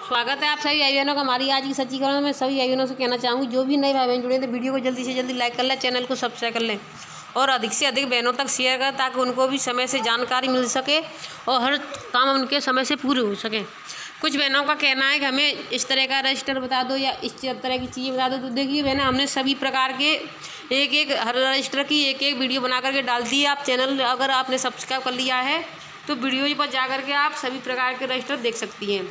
स्वागत है आप सभी भाई बहनों का हमारी आज की सच्ची खबर में। सभी भाई बहनों से कहना चाहूँगी जो भी नए भाई बहन जुड़े तो वीडियो को जल्दी से जल्दी लाइक कर लें, चैनल को सब्सक्राइब कर लें और अधिक से अधिक बहनों तक शेयर करें ताकि उनको भी समय से जानकारी मिल सके और हर काम उनके समय से पूरे हो सकें। कुछ बहनों का कहना है कि हमें इस तरह का रजिस्टर बता दो या इस तरह की चीज़ें बता दो। तो देखिए बहने, हमने सभी प्रकार के एक हर रजिस्टर की एक वीडियो बना करके डाल दी है। आप चैनल अगर आपने सब्सक्राइब कर लिया है तो वीडियो पर जा करके आप सभी प्रकार के रजिस्टर देख सकती हैं,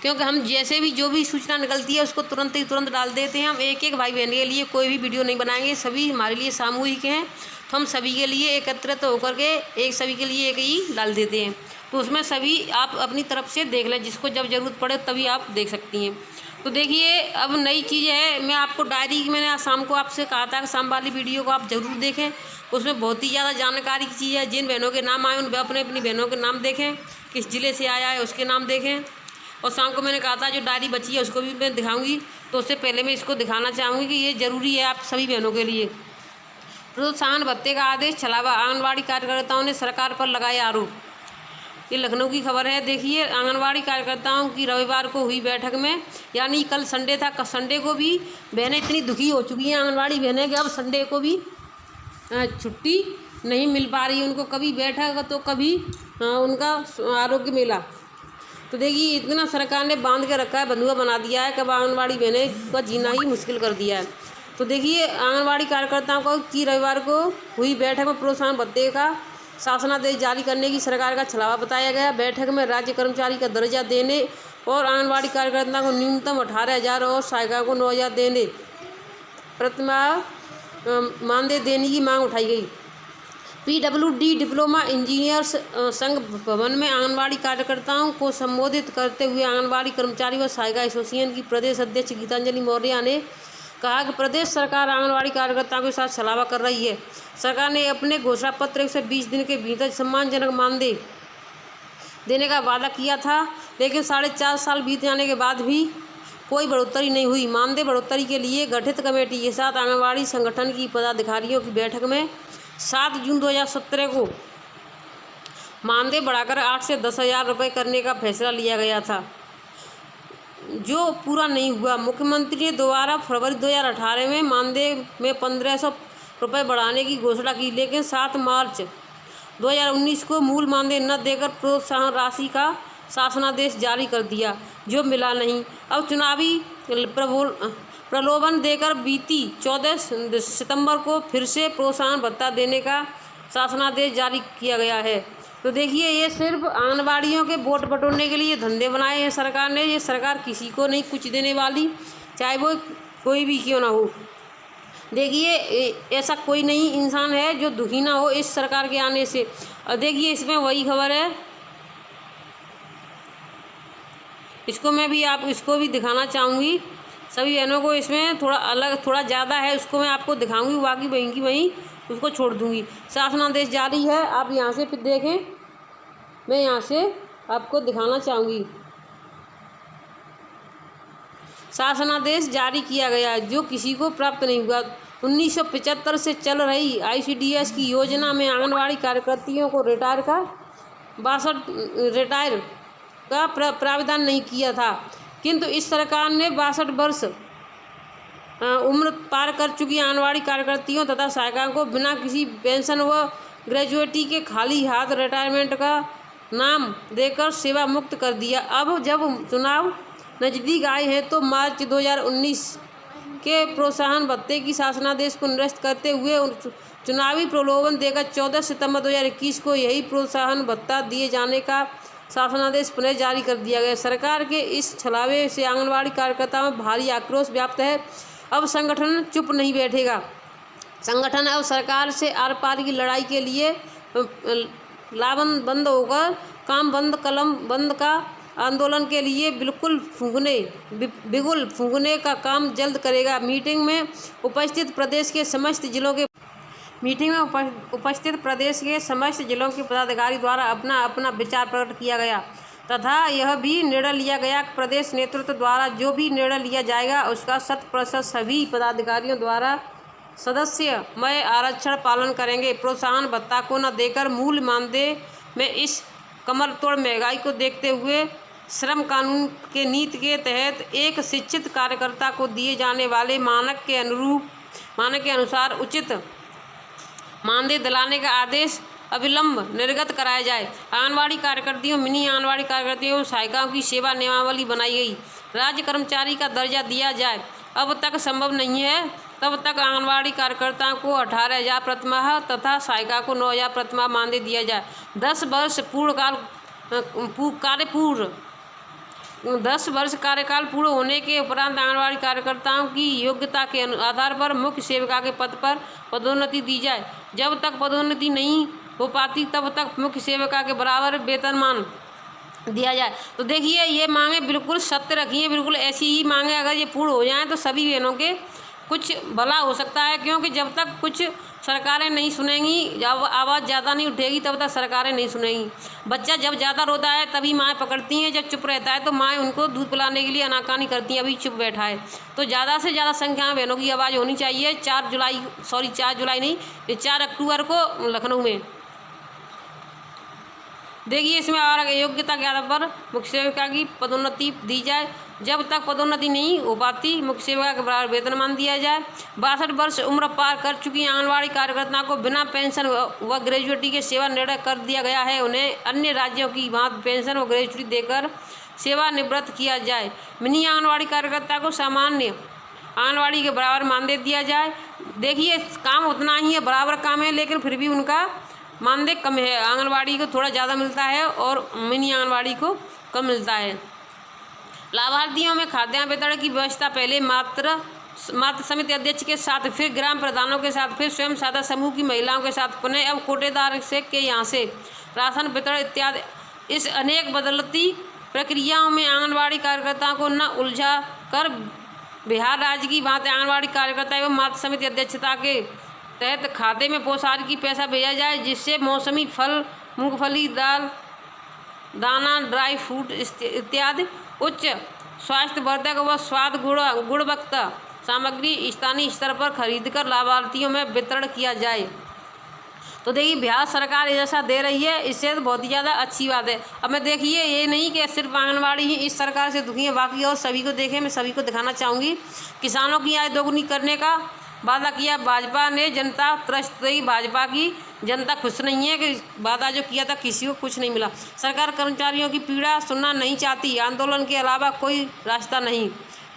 क्योंकि हम जैसे भी जो भी सूचना निकलती है उसको तुरंत डाल देते हैं। हम एक भाई बहन के लिए कोई भी वीडियो नहीं बनाएंगे, सभी हमारे लिए सामूहिक हैं तो हम सभी के लिए एकत्रित होकर के सभी के लिए एक ही डाल देते हैं। तो उसमें सभी आप अपनी तरफ से देख लें, जिसको जब ज़रूरत पड़े तभी आप देख सकती हैं। तो देखिए अब नई चीज़ है, मैं आपको डायरी की मैंने आज शाम को आपसे कहा था कि शाम वाली वीडियो को आप ज़रूर देखें, उसमें बहुत ही ज़्यादा जानकारी की चीज़ है। जिन बहनों के नाम आए उन अपनी बहनों के नाम देखें, किस ज़िले से आया है उसके नाम देखें। और शाम को मैंने कहा था जो डायरी बची है उसको भी मैं दिखाऊंगी, तो उससे पहले मैं इसको दिखाना चाहूँगी कि ये ज़रूरी है आप सभी बहनों के लिए। प्रोत्साहन भत्ते का आदेश छलावा, आंगनबाड़ी कार्यकर्ताओं ने सरकार पर लगाए आरोप। ये लखनऊ की खबर है। देखिए आंगनबाड़ी कार्यकर्ताओं की रविवार को हुई बैठक में, यानी कल संडे था, संडे को भी बहनें इतनी दुखी हो चुकी हैं आंगनबाड़ी बहनें कि अब संडे को भी छुट्टी नहीं मिल पा रही है उनको, कभी बैठक तो कभी उनका आरोग्य मेला। तो देखिए इतना सरकार ने बांध के रखा है, बंधुआ बना दिया है, कब आंगनबाड़ी बहनें का जीना ही मुश्किल कर दिया है। तो देखिए आंगनबाड़ी कार्यकर्ताओं की रविवार को हुई बैठक में प्रोत्साहन भत्ते का शासनादेश जारी करने की सरकार का छलावा बताया गया। बैठक में राज्य कर्मचारी का दर्जा देने और आंगनबाड़ी कार्यकर्ताओं को न्यूनतम 18,000 और सहायिका को 9,000 देने प्रतिमाह मानदेय देने की मांग उठाई गई। PWD डिप्लोमा इंजीनियर्स संघ भवन में आंगनबाड़ी कार्यकर्ताओं को संबोधित करते हुए आंगनबाड़ी कर्मचारी व सहायिका एसोसिएशन की प्रदेश अध्यक्ष गीतांजलि मौर्य ने कहा कि प्रदेश सरकार आंगनबाड़ी कार्यकर्ताओं के साथ छलावा कर रही है। सरकार ने अपने घोषणा पत्र से 20 दिन के भीतर सम्मानजनक मानदेय देने का वादा किया था, लेकिन 4.5 साल बीत जाने के बाद भी कोई बढ़ोतरी नहीं हुई। मानदेय बढ़ोतरी के लिए गठित कमेटी के साथ आंगनबाड़ी संगठन की पदाधिकारियों की बैठक में 7 जून 2017 को मानदेय बढ़ाकर 8 से 10,000 रुपये करने का फैसला लिया गया था, जो पूरा नहीं हुआ। मुख्यमंत्री ने दोबारा फरवरी 2018 में मानदेय में 1,500 रुपये बढ़ाने की घोषणा की, लेकिन 7 मार्च 2019 को मूल मानदेय न देकर प्रोत्साहन राशि का शासनादेश जारी कर दिया, जो मिला नहीं। अब चुनावी प्रलोभन देकर बीती 14 सितंबर को फिर से प्रोत्साहन भत्ता देने का शासनादेश जारी किया गया है। तो देखिए ये सिर्फ आंगनबाड़ियों के वोट बटोरने के लिए धंधे बनाए हैं सरकार ने। ये सरकार किसी को नहीं कुछ देने वाली, चाहे वो कोई भी क्यों ना हो। देखिए ऐसा कोई नहीं इंसान है जो दुखी ना हो इस सरकार के आने से। और देखिए इसमें वही खबर है, इसको मैं भी इसको भी दिखाना चाहूँगी सभी बहनों को। इसमें थोड़ा अलग थोड़ा ज़्यादा है, उसको मैं आपको दिखाऊंगी, बाकी वहीं की वहीं उसको छोड़ दूंगी। शासनादेश जारी है, आप यहाँ से फिर देखें, मैं यहाँ से आपको दिखाना चाहूँगी। शासनादेश जारी किया गया है जो किसी को प्राप्त नहीं हुआ। 1975 से चल रही ICDS की योजना में आंगनबाड़ी कार्यकर्तियों को रिटायर का प्रावधान नहीं किया था, किंतु इस सरकार ने 62 वर्ष उम्र पार कर चुकी आंगनबाड़ी कार्यकर्तियों तथा सहायिकाओं को बिना किसी पेंशन व ग्रेजुएटी के खाली हाथ रिटायरमेंट का नाम देकर सेवा मुक्त कर दिया। अब जब चुनाव नज़दीक आए हैं तो मार्च 2019 के प्रोत्साहन भत्ते की शासनादेश को निरस्त करते हुए चुनावी प्रलोभन देकर 14 सितंबर 2021 को यही प्रोत्साहन भत्ता दिए जाने का शासनादेश पुनः जारी कर दिया गया। सरकार के इस छलावे से आंगनबाड़ी कार्यकर्ताओं में भारी आक्रोश व्याप्त है। अब संगठन चुप नहीं बैठेगा। संगठन अब सरकार से आर पार की लड़ाई के लिए लामबंद होकर काम बंद कलम बंद का आंदोलन के लिए बिगुल फूंकने का काम जल्द करेगा। मीटिंग में उपस्थित प्रदेश के समस्त जिलों के पदाधिकारी द्वारा अपना विचार प्रकट किया गया तथा यह भी निर्णय लिया गया कि प्रदेश नेतृत्व द्वारा जो भी निर्णय लिया जाएगा उसका 100% सभी पदाधिकारियों द्वारा सदस्यमय आरक्षण पालन करेंगे। प्रोत्साहन भत्ता को न देकर मूल मानदेय में इस कमर तोड़ महंगाई को देखते हुए श्रम कानून के नीति के तहत एक शिक्षित कार्यकर्ता को दिए जाने वाले मानक के अनुसार उचित मानदेय दिलाने का आदेश अविलंब निर्गत कराया जाए। आंगनबाड़ी कार्यकर्तियों, मिनी आंगनबाड़ी कार्यकर्तियों, सहायिकाओं की सेवा नियमावली बनाई गई। राज्य कर्मचारी का दर्जा दिया जाए। अब तक संभव नहीं है तब तक आंगनबाड़ी कार्यकर्ताओं को 18,000 प्रतिमाह तथा सहायिका को 9,000 प्रतिमाह मानदेय दिया जाए। 10 वर्ष कार्यकाल पूर्ण होने के उपरांत आंगनबाड़ी कार्यकर्ताओं की योग्यता के आधार पर मुख्य सेविका के पद पर पदोन्नति दी जाए। जब तक पदोन्नति नहीं हो पाती तब तक मुख्य सेविका के बराबर वेतनमान दिया जाए। तो देखिए, ये मांगे बिल्कुल सत्य रखी है, बिल्कुल ऐसी ही मांगे अगर ये पूर्ण हो जाएं तो सभी बहनों के कुछ भला हो सकता है। क्योंकि जब तक कुछ सरकारें नहीं सुनेंगी, जब आवाज़ ज़्यादा नहीं उठेगी तब तक सरकारें नहीं सुनेंगी। बच्चा जब ज़्यादा रोता है तभी माएँ पकड़ती हैं, जब चुप रहता है तो माएँ उनको दूध पिलाने के लिए आनाकानी करती हैं, अभी चुप बैठा है। तो ज़्यादा से ज़्यादा संख्या में बहनों की आवाज़ होनी चाहिए। 4 जुलाई नहीं, 4 अक्टूबर को लखनऊ में देखिए, इसमें और योग्यता के आधार पर मुख्य सेविका की पदोन्नति दी जाए। जब तक पदोन्नति नहीं हो पाती मुख्य सेविका के बराबर वेतनमान दिया जाए। 62 वर्ष उम्र पार कर चुकी आंगनबाड़ी कार्यकर्ताओं को बिना पेंशन व ग्रेजुएटी के सेवा निर्णय कर दिया गया है। उन्हें अन्य राज्यों की भांति पेंशन व ग्रेजुएटी देकर सेवानिवृत्त किया जाए। मिनी आंगनबाड़ी कार्यकर्ता को सामान्य आंगनबाड़ी के बराबर मानदेय दिया जाए। देखिए, काम उतना ही है, बराबर काम है, लेकिन फिर भी उनका मानदेय कम है। आंगनबाड़ी को थोड़ा ज़्यादा मिलता है और मिनी आंगनबाड़ी को कम मिलता है। लाभार्थियों में खाद्यान्न वितरण की व्यवस्था पहले मात्र समिति अध्यक्ष के साथ, फिर ग्राम प्रधानों के साथ, फिर स्वयं सहायता समूह की महिलाओं के साथ, पुनः अब कोटेदार से के यहाँ से राशन वितरण इत्यादि। इस अनेक बदलती प्रक्रियाओं में आंगनबाड़ी कार्यकर्ताओं को न उलझा कर बिहार राज्य की भांति आंगनबाड़ी कार्यकर्ता एवं मातृ समिति अध्यक्षता के तहत खाते में पोषाहार की पैसा भेजा जाए, जिससे मौसमी फल, मूंगफली, दाल, दाना, ड्राई फ्रूट इत्यादि उच्च स्वास्थ्यवर्धक व स्वाद गुणवत्ता सामग्री स्थानीय स्तर पर खरीदकर लाभार्थियों में वितरण किया जाए। तो देखिए, बिहार सरकार ऐसा दे रही है, इससे तो बहुत ही ज़्यादा अच्छी बात है। अब मैं देखिए, ये नहीं कि सिर्फ आंगनबाड़ी ही इस सरकार से दुखी है, बाकी और सभी को देखें। मैं सभी को दिखाना चाहूँगी। किसानों की आय दोगुनी करने का वादा किया भाजपा ने, जनता त्रस्त रही। भाजपा की जनता खुश नहीं है कि वादा जो किया था किसी को कुछ नहीं मिला। सरकार कर्मचारियों की पीड़ा सुनना नहीं चाहती। आंदोलन के अलावा कोई रास्ता नहीं।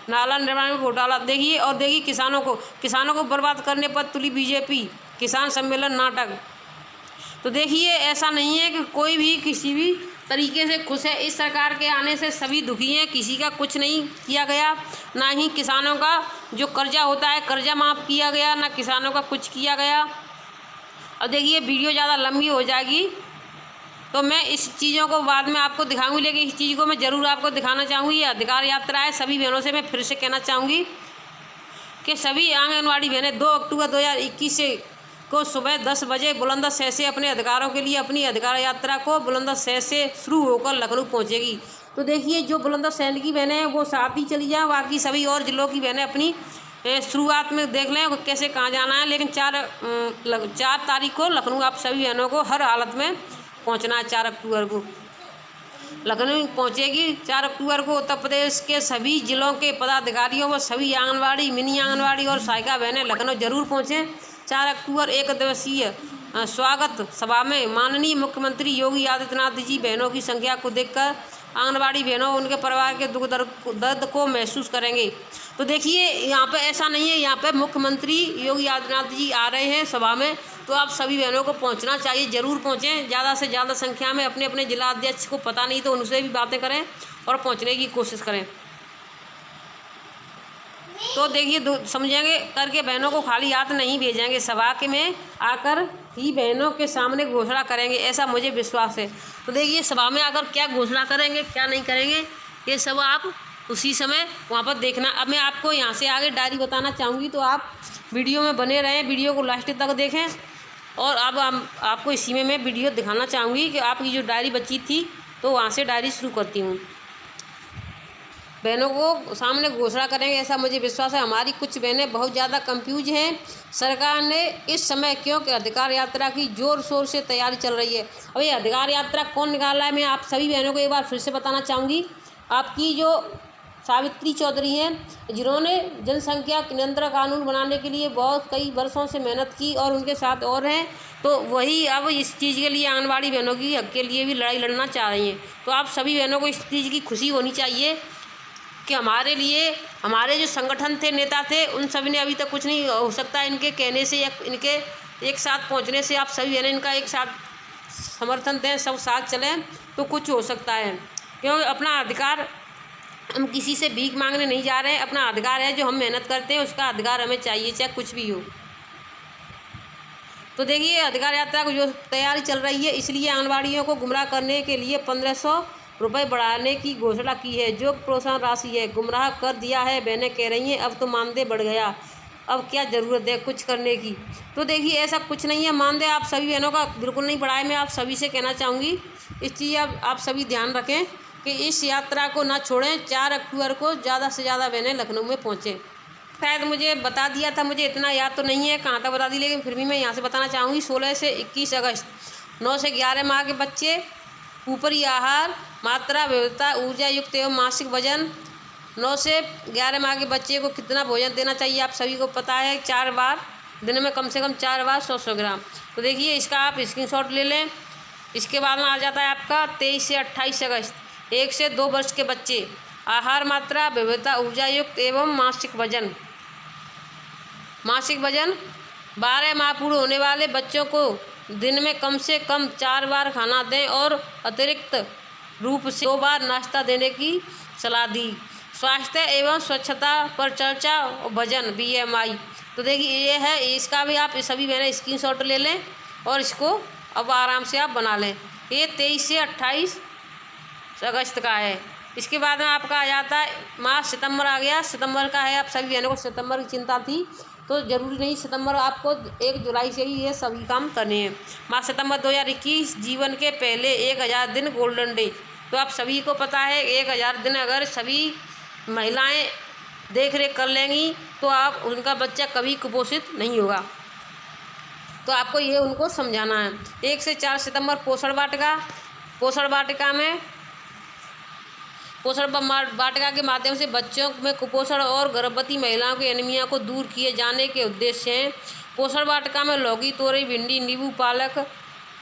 नाला निर्माण में घोटाला। देखिए, और देखिए किसानों को बर्बाद करने पर तुली बीजेपी। किसान सम्मेलन नाटक। तो देखिए, ऐसा नहीं है कि कोई भी किसी भी तरीके से खुश है। इस सरकार के आने से सभी दुखी हैं। किसी का कुछ नहीं किया गया, ना ही किसानों का जो कर्जा होता है कर्जा माफ़ किया गया, ना किसानों का कुछ किया गया। अब देखिए, वीडियो ज़्यादा लंबी हो जाएगी तो मैं इस चीज़ों को बाद में आपको दिखाऊंगी, लेकिन इस चीज़ को मैं ज़रूर आपको दिखाना चाहूँगी। ये अधिकार यात्रा है। सभी बहनों से मैं फिर से कहना चाहूँगी कि सभी आंगनबाड़ी बहनें 2 अक्टूबर 2021 को सुबह 10 बजे बुलंदशहर से अपने अधिकारों के लिए अपनी अधिकार यात्रा को बुलंदशहर से शुरू होकर लखनऊ पहुँचेगी। तो देखिए, जो बुलंदशहर की बहनें हैं वो साथ ही चली जाएँ, बाकी सभी और ज़िलों की बहनें अपनी शुरुआत में देख लें कैसे कहाँ जाना है। लेकिन 4 तारीख को लखनऊ आप सभी बहनों को हर हालत में पहुँचना है। 4 अक्टूबर को लखनऊ पहुँचेगी। 4 अक्टूबर को उत्तर प्रदेश के सभी जिलों के पदाधिकारियों व सभी आंगनबाड़ी, मिनी आंगनबाड़ी और सहायिका बहनें लखनऊ जरूर पहुँचें। 4 अक्टूबर एक दिवसीय स्वागत सभा में माननीय मुख्यमंत्री योगी आदित्यनाथ जी बहनों की संख्या को देखकर आंगनबाड़ी बहनों उनके परिवार के दुख दर्द को महसूस करेंगे। तो देखिए, यहाँ पे ऐसा नहीं है, यहाँ पे मुख्यमंत्री योगी आदित्यनाथ जी आ रहे हैं सभा में, तो आप सभी बहनों को पहुँचना चाहिए। ज़रूर पहुँचें, ज़्यादा से ज़्यादा संख्या में। अपने अपने जिला अध्यक्ष को पता नहीं तो उनसे भी बातें करें और पहुँचने की कोशिश करें। तो देखिए, समझेंगे करके बहनों को खाली हाथ नहीं भेजेंगे। सभा के में आकर ही बहनों के सामने घोषणा करेंगे, ऐसा मुझे विश्वास है। तो देखिए, सभा में आकर क्या घोषणा करेंगे क्या नहीं करेंगे, ये सब आप उसी समय वहाँ पर देखना। अब मैं आपको यहाँ से आगे डायरी बताना चाहूँगी, तो आप वीडियो में बने रहें, वीडियो को लास्ट तक देखें। और अब आपको इसी में मैं वीडियो दिखाना चाहूँगी कि आपकी जो डायरी बची थी, तो वहाँ से डायरी शुरू करती हूँ। बहनों को सामने घोषणा करेंगे, ऐसा मुझे विश्वास है। हमारी कुछ बहनें बहुत ज़्यादा कंफ्यूज हैं। सरकार ने इस समय क्योंकि अधिकार यात्रा की ज़ोर शोर से तैयारी चल रही है। अब ये अधिकार यात्रा कौन निकाल रहा है, मैं आप सभी बहनों को एक बार फिर से बताना चाहूँगी। आपकी जो सावित्री चौधरी हैं, जिन्होंने जनसंख्या नियंत्रण कानून बनाने के लिए बहुत कई वर्षों से मेहनत की और उनके साथ और हैं, तो वही अब इस चीज़ के लिए आंगनबाड़ी बहनों की हक के लिए भी लड़ाई लड़ना चाह रही हैं। तो आप सभी बहनों को इस चीज़ की खुशी होनी चाहिए कि हमारे लिए हमारे जो संगठन थे, नेता थे, उन सभी ने अभी तक कुछ नहीं हो सकता इनके कहने से या इनके एक साथ पहुंचने से। आप सभी बहनें इनका एक साथ समर्थन दें, सब साथ चलें तो कुछ हो सकता है। क्योंकि अपना अधिकार, हम किसी से भीख मांगने नहीं जा रहे हैं, अपना अधिकार है, जो हम मेहनत करते हैं उसका अधिकार हमें चाहिए, चाहे कुछ भी हो। तो देखिए, अधिकार यात्रा को जो तैयारी चल रही है, इसलिए आंगनबाड़ियों को गुमराह करने के लिए 1500 रुपये बढ़ाने की घोषणा की है, जो प्रोत्साहन राशि है। गुमराह कर दिया है, बहनें कह रही हैं, अब तो मानदेय बढ़ गया, अब क्या ज़रूरत है कुछ करने की। तो देखिए, ऐसा कुछ नहीं है, मानदेय आप सभी बहनों का बिल्कुल नहीं बढ़ाए। मैं आप सभी से कहना चाहूँगी इस चीज़ आप सभी ध्यान रखें कि इस यात्रा को ना छोड़ें। 4 अक्टूबर को ज़्यादा से ज़्यादा बहनें लखनऊ में पहुँचें। शायद मुझे बता दिया था, मुझे इतना याद तो नहीं है कहाँ तक बता दी, लेकिन फिर भी मैं यहाँ से बताना चाहूँगी। 16 से 21 अगस्त 9 से 11 माह के बच्चे, ऊपरी आहार, मात्रा, विविधता, ऊर्जा युक्त एवं मासिक वजन। 9 से 11 माह के बच्चे को कितना भोजन देना चाहिए आप सभी को पता है, 4 बार दिन में, कम से कम 4 बार 100-100 ग्राम। तो देखिए, इसका आप स्क्रीनशॉट ले लें। इसके बाद में आ जाता है आपका 23 से 28 अगस्त 1 से 2 वर्ष के बच्चे, आहार, मात्रा, विविधता, ऊर्जा युक्त एवं मासिक वजन। 12 माह पूरे होने वाले बच्चों को दिन में कम से कम 4 बार खाना दें और अतिरिक्त रूप से 2 बार नाश्ता देने की सलाह दी। स्वास्थ्य एवं स्वच्छता पर चर्चा और वजन BMI। तो देखिए, ये है, इसका भी आप सभी मैंने स्क्रीनशॉट ले लें और इसको अब आराम से आप बना लें। ये 23 से 28 अगस्त का है। इसके बाद में आपका आ जाता है माह सितंबर आ गया। सितंबर का है, आप सभी बहनों को सितंबर की चिंता थी, तो ज़रूरी नहीं सितंबर, आपको 1 जुलाई से ही ये सभी काम करने हैं। माह सितंबर 2021, जीवन के पहले 1000 दिन गोल्डन डे। तो आप सभी को पता है 1000 दिन अगर सभी महिलाएं देख रेख कर लेंगी तो आप उनका बच्चा कभी कुपोषित नहीं होगा। तो आपको ये उनको समझाना है। 1 से 4 सितंबर पोषण वाटिका। पोषण वाटिका के माध्यम से बच्चों में कुपोषण और गर्भवती महिलाओं के एनीमिया को दूर किए जाने के उद्देश्य हैं। पोषण वाटिका में लौकी, तोरई, भिंडी, नींबू, पालक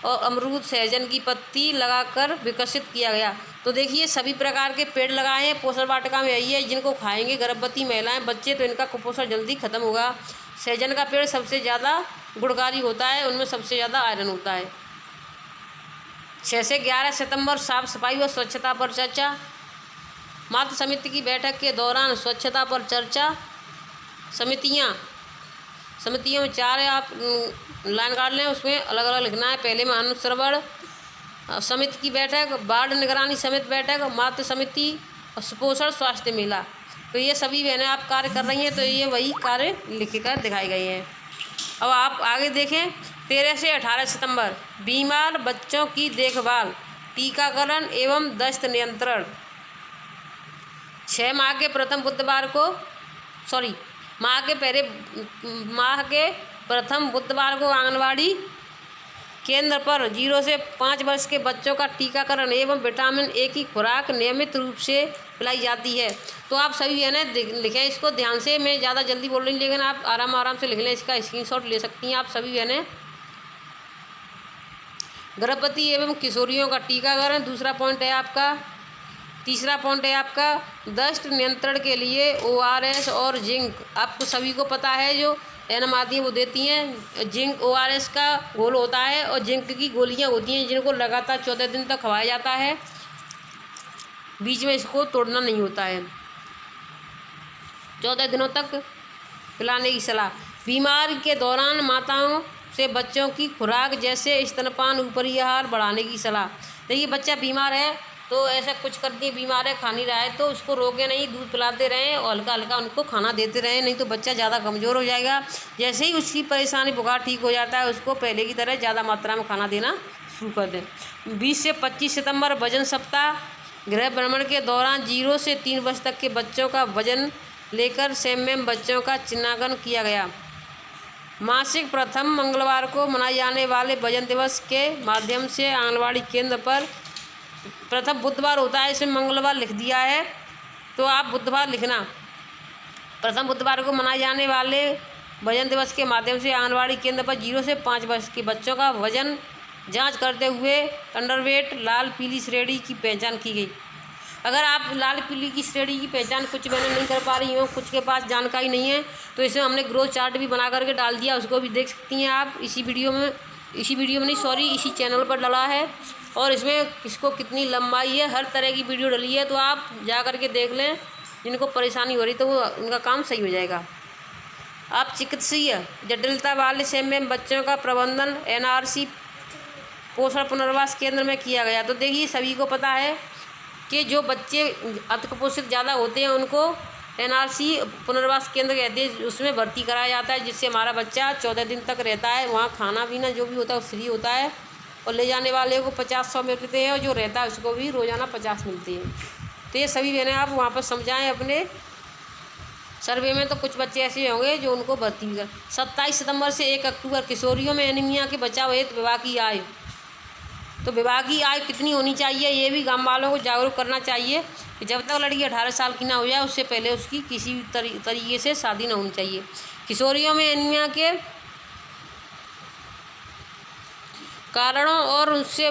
और अमरूद, सहजन की पत्ती लगाकर विकसित किया गया। तो देखिए, सभी प्रकार के पेड़ लगाए हैं पोषण वाटिका में, यही है जिनको खाएंगे गर्भवती महिलाएं, बच्चे, तो इनका कुपोषण जल्दी खत्म होगा। सहजन का पेड़ सबसे ज़्यादा गुणकारी होता है, उनमें सबसे ज़्यादा आयरन होता है। 6 से 11 सितंबर साफ सफाई और स्वच्छता पर चर्चा। मातृ समिति की बैठक के दौरान स्वच्छता पर चर्चा। समितियों में 4 आप लाइन काट लें, उसमें अलग अलग लिखना है। पहले में अनुश्रवण समिति की बैठक, बाढ़ निगरानी समिति बैठक, मातृ समिति और सुपोषण स्वास्थ्य मेला। तो ये सभी बहनें आप कार्य कर रही हैं, तो ये वही कार्य लिख कर दिखाए गए हैं। अब आप आगे देखें, 13 से 18 सितंबर बीमार बच्चों की देखभाल, टीकाकरण एवं दस्त नियंत्रण। 6 माह के प्रथम बुधवार को आंगनबाड़ी केंद्र पर 0 से 5 वर्ष के बच्चों का टीकाकरण एवं विटामिन ए की खुराक नियमित रूप से पिलाई जाती है। तो आप सभी है ना लिखें इसको ध्यान से, मैं ज़्यादा जल्दी बोल रही हूँ, लेकिन आप आराम से लिख लें, इसका स्क्रीनशॉट ले सकती हैं आप सभी बहनें। गर्भवती एवं किशोरियों का टीकाकरण दूसरा पॉइंट है आपका। तीसरा पॉइंट है आपका दस्त नियंत्रण के लिए ORS और जिंक। आपको सभी को पता है, जो एनम आती हैं वो देती हैं। जिंक ORS का घोल होता है और जिंक की गोलियां होती हैं, जिनको लगातार 14 दिन तक खवाया जाता है, बीच में इसको तोड़ना नहीं होता है। 14 दिनों तक पिलाने की सलाह। बीमारी के दौरान माताओं से बच्चों की खुराक जैसे स्तनपान, ऊपरी आहार बढ़ाने की सलाह। देखिए, बच्चा बीमार है तो ऐसा कुछ करती है, बीमार है, खा नहीं रहा है, तो उसको रोके नहीं, दूध पिलाते रहें और हल्का हल्का उनको खाना देते रहें, नहीं तो बच्चा ज़्यादा कमज़ोर हो जाएगा। जैसे ही उसकी परेशानी, बुखार ठीक हो जाता है, उसको पहले की तरह ज़्यादा मात्रा में खाना देना शुरू कर दें। 20 से 25 सितंबर वजन सप्ताह। गृह भ्रमण के दौरान 0 से 3 वर्ष तक के बच्चों का वजन लेकर सेम्यम बच्चों का चिन्हांकन किया गया। मासिक प्रथम मंगलवार को मनाए जाने वाले वजन दिवस के माध्यम से आंगनबाड़ी केंद्र पर प्रथम बुधवार होता है, इसमें मंगलवार लिख दिया है, तो आप बुधवार लिखना। प्रथम बुधवार को मनाए जाने वाले वजन दिवस के माध्यम से आंगनबाड़ी केंद्र पर 0 से 5 वर्ष के बच्चों का वजन जांच करते हुए अंडरवेट लाल पीली श्रेणी की पहचान की गई। अगर आप लाल पीली की श्रेणी की पहचान कुछ बहनें नहीं कर पा रही हो, कुछ के पास जानकारी नहीं है, तो इसमें हमने ग्रोथ चार्ट भी बना करके डाल दिया, उसको भी देख सकती हैं आप। इसी वीडियो में नहीं, सॉरी, इसी चैनल पर डला है, और इसमें किसको कितनी लंबाई है, हर तरह की वीडियो डली है, तो आप जा करके देख लें। जिनको परेशानी हो रही तो वो उनका काम सही हो जाएगा। आप चिकित्सीय जटिलता वाले सेम बच्चों का प्रबंधन NRC पोषण पुनर्वास केंद्र में किया गया। तो देखिए, सभी को पता है कि जो बच्चे अतिकुपोषित ज़्यादा होते हैं उनको NRC पुनर्वास केंद्र कहते हैं, उसमें भर्ती कराया जाता है, जिससे हमारा बच्चा 14 दिन तक रहता है। वहाँ खाना पीना जो भी होता है वो फ्री होता है, और ले जाने वाले को 50-100 मिलते हैं, और जो रहता है उसको भी रोज़ाना 50 मिलते हैं। तो ये सभी बहनें आप वहाँ पर समझाएं अपने सर्वे में। तो कुछ बच्चे ऐसे होंगे जो उनको भर्ती भी कर। 27 सितंबर से 1 अक्टूबर किशोरियों में एनीमिया के बचाव हेतु विभागीय आय। तो विभागीय आय कितनी होनी चाहिए, ये भी गाँव वालों को जागरूक करना चाहिए कि जब तक लड़की 18 साल की ना हो जाए उससे पहले उसकी किसी भी तरीके से शादी ना होनी चाहिए। किशोरियों में एनीमिया के कारणों और उससे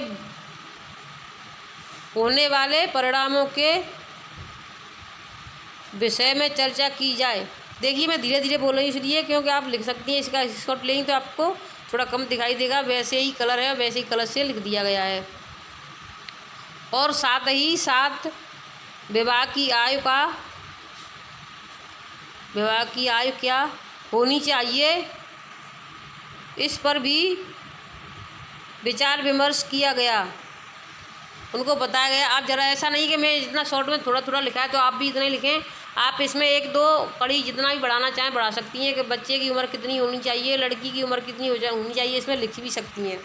होने वाले परिणामों के विषय में चर्चा की जाए। देखिए, मैं धीरे धीरे बोल रही हूँ इसलिए क्योंकि आप लिख सकती हैं। इसका स्क्रीनशॉट लेंगे तो आपको थोड़ा कम दिखाई देगा, वैसे ही कलर है, वैसे ही कलर से लिख दिया गया है। और साथ ही साथ विभाग की आयु क्या होनी चाहिए, इस पर भी विचार विमर्श किया गया, उनको बताया गया। आप ज़रा ऐसा नहीं कि मैं इतना शॉर्ट में थोड़ा थोड़ा लिखा है तो आप भी इतना ही लिखें। आप इसमें 1-2 कड़ी जितना भी बढ़ाना चाहें बढ़ा सकती हैं कि बच्चे की उम्र कितनी होनी चाहिए, लड़की की उम्र कितनी होनी चाहिए, इसमें लिख भी सकती हैं।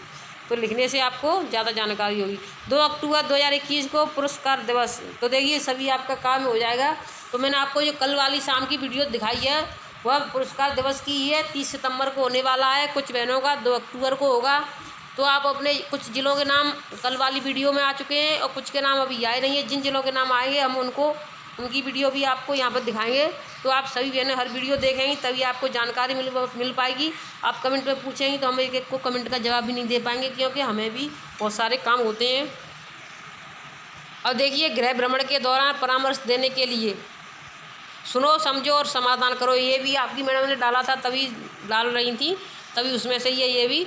तो लिखने से आपको ज़्यादा जानकारी होगी। 2 अक्टूबर 2021 को पुरस्कार दिवस। तो देखिए, सभी आपका काम हो जाएगा। तो मैंने आपको जो कल वाली शाम की वीडियो दिखाई है वह पुरस्कार दिवस की ही है। 30 सितंबर को होने वाला है, कुछ बहनों का 2 अक्टूबर को होगा। तो आप अपने कुछ जिलों के नाम कल वाली वीडियो में आ चुके हैं और कुछ के नाम अभी आए नहीं है। जिन जिलों के नाम आएंगे हम उनकी वीडियो भी आपको यहाँ पर दिखाएंगे। तो आप सभी बहनें हर वीडियो देखेंगी तभी आपको जानकारी मिल पाएगी। आप कमेंट में पूछेंगी तो हम एक को कमेंट का जवाब भी नहीं दे पाएंगे, क्योंकि हमें भी बहुत सारे काम होते हैं। अब देखिए, गृह भ्रमण के दौरान परामर्श देने के लिए सुनो, समझो और समाधान करो। ये भी आपकी मैडम ने डाला था, तभी डाल रही थी, तभी उसमें से ये भी।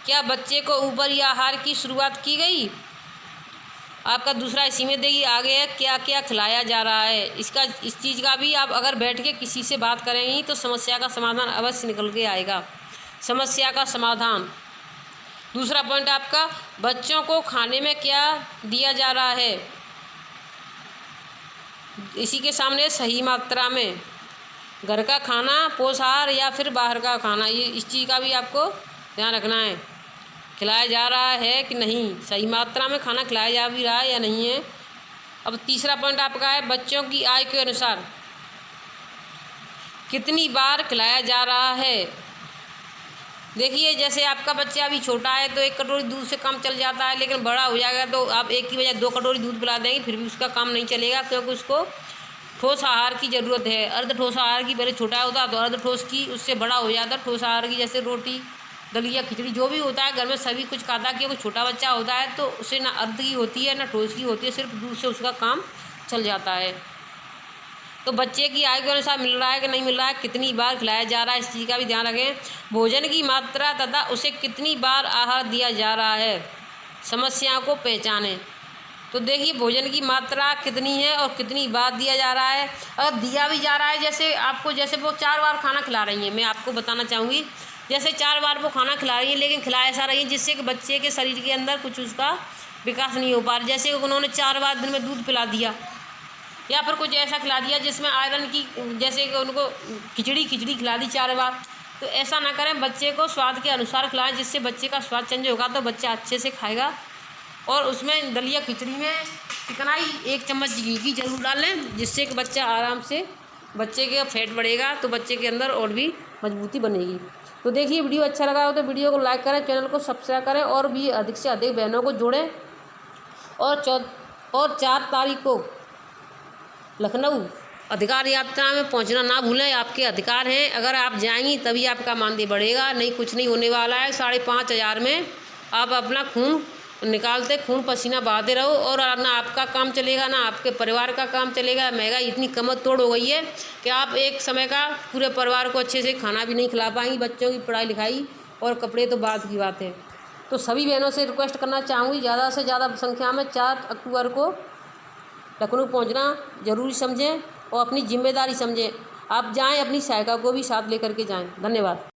क्या बच्चे को ऊपरी आहार की शुरुआत की गई? आपका दूसरा इसी में देखिए आगे है, क्या क्या खिलाया जा रहा है। इस चीज़ का भी आप अगर बैठ के किसी से बात करेंगी तो समस्या का समाधान अवश्य निकल के आएगा। समस्या का समाधान। दूसरा पॉइंट आपका, बच्चों को खाने में क्या दिया जा रहा है, इसी के सामने सही मात्रा में। घर का खाना, पोषाहार या फिर बाहर का खाना, ये इस चीज़ का भी आपको ध्यान रखना है। खिलाया जा रहा है कि नहीं, सही मात्रा में खाना खिलाया जा भी रहा है या नहीं है। अब तीसरा पॉइंट आपका है, बच्चों की आय के अनुसार कितनी बार खिलाया जा रहा है। देखिए, जैसे आपका बच्चा अभी छोटा है तो 1 कटोरी दूध से कम चल जाता है, लेकिन बड़ा हो जाएगा तो आप 1 की बजाय 2 कटोरी दूध पिला देंगे, फिर भी उसका काम नहीं चलेगा, क्योंकि उसको ठोस आहार की ज़रूरत है। अर्ध ठोस आहार की, पहले छोटा होता तो अर्ध ठोस की, उससे बड़ा हो जाता ठोस आहार की, जैसे रोटी, दलिया, खिचड़ी, जो भी होता है घर में सभी कुछ खाता। क्योंकि छोटा बच्चा होता है तो उसे ना अर्ध की होती है ना ठोस की होती है, सिर्फ दूध से उसका काम चल जाता है। तो बच्चे की आय के अनुसार मिल रहा है कि नहीं मिल रहा है, कितनी बार खिलाया जा रहा है, इस चीज़ का भी ध्यान रखें। भोजन की मात्रा तथा उसे कितनी बार आहार दिया जा रहा है, समस्याओं को पहचानें। तो देखिए, भोजन की मात्रा कितनी है और कितनी बार दिया जा रहा है। अगर दिया भी जा रहा है, जैसे वो 4 बार खाना खिला रही हैं, मैं आपको बताना चाहूँगी, जैसे 4 बार वो खाना खिला रही है, लेकिन खिला ऐसा रही है जिससे कि बच्चे के शरीर के अंदर कुछ उसका विकास नहीं हो पा रहा। जैसे उन्होंने 4 बार दिन में दूध पिला दिया, या फिर कुछ ऐसा खिला दिया जिसमें आयरन की, जैसे कि उनको खिचड़ी खिला दी 4 बार। तो ऐसा ना करें, बच्चे को स्वाद के अनुसार खिलाएं, जिससे बच्चे का स्वाद चेंज होगा तो बच्चा अच्छे से खाएगा। और उसमें दलिया खिचड़ी में कितना ही 1 चम्मच घी की जरूर डालें, जिससे कि बच्चा आराम से, बच्चे के फैट बढ़ेगा तो बच्चे के अंदर और भी मजबूती बनेगी। तो देखिए, वीडियो अच्छा लगा हो तो वीडियो को लाइक करें, चैनल को सब्सक्राइब करें और भी अधिक से अधिक बहनों को जोड़ें। और और 4 तारीख को लखनऊ अधिकार यात्रा में पहुंचना ना भूलें। आपके अधिकार हैं, अगर आप जाएंगी तभी आपका मानदेय बढ़ेगा, नहीं कुछ नहीं होने वाला है। 5,500 में आप अपना खून निकालते, खून पसीना बहाते रहो, और ना आपका काम चलेगा ना आपके परिवार का काम चलेगा। महंगाई इतनी कमर तोड़ हो गई है कि आप एक समय का पूरे परिवार को अच्छे से खाना भी नहीं खिला पाएंगी, बच्चों की पढ़ाई लिखाई और कपड़े तो बाद की बात है। तो सभी बहनों से रिक्वेस्ट करना चाहूँगी, ज़्यादा से ज़्यादा संख्या में 4 अक्टूबर को लखनऊ पहुँचना ज़रूरी समझें और अपनी जिम्मेदारी समझें। आप जाएं, अपनी सहायिका को भी साथ लेकर के जाएं। धन्यवाद।